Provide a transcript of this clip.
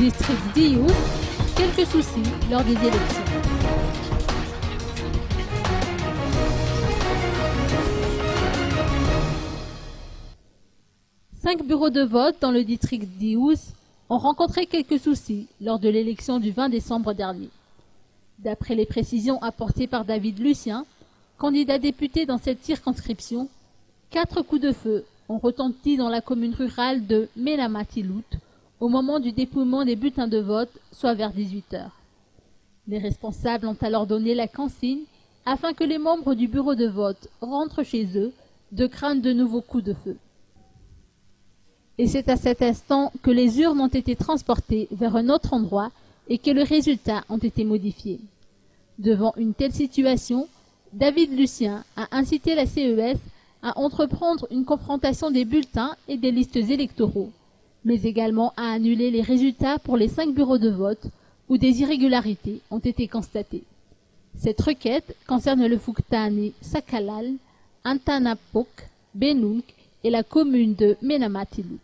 district d'Iyous, quelques soucis lors des élections. Cinq bureaux de vote dans le district d'Iyous ont rencontré quelques soucis lors de l'élection du 20 décembre dernier. D'après les précisions apportées par David Lucien, candidat député dans cette circonscription, 4 coups de feu ont retenti dans la commune rurale de Menamatilout au moment du dépouillement des bulletins de vote, soit vers 18 h. Les responsables ont alors donné la consigne afin que les membres du bureau de vote rentrent chez eux de crainte de nouveaux coups de feu. Et c'est à cet instant que les urnes ont été transportées vers un autre endroit et que les résultats ont été modifiés. Devant une telle situation, David Lucien a incité la CES à entreprendre une confrontation des bulletins et des listes électoraux, mais également à annuler les résultats pour les 5 bureaux de vote où des irrégularités ont été constatées. Cette requête concerne le Fuktani Sakalal, Antanapok, Benunk et la commune de Menamatilout.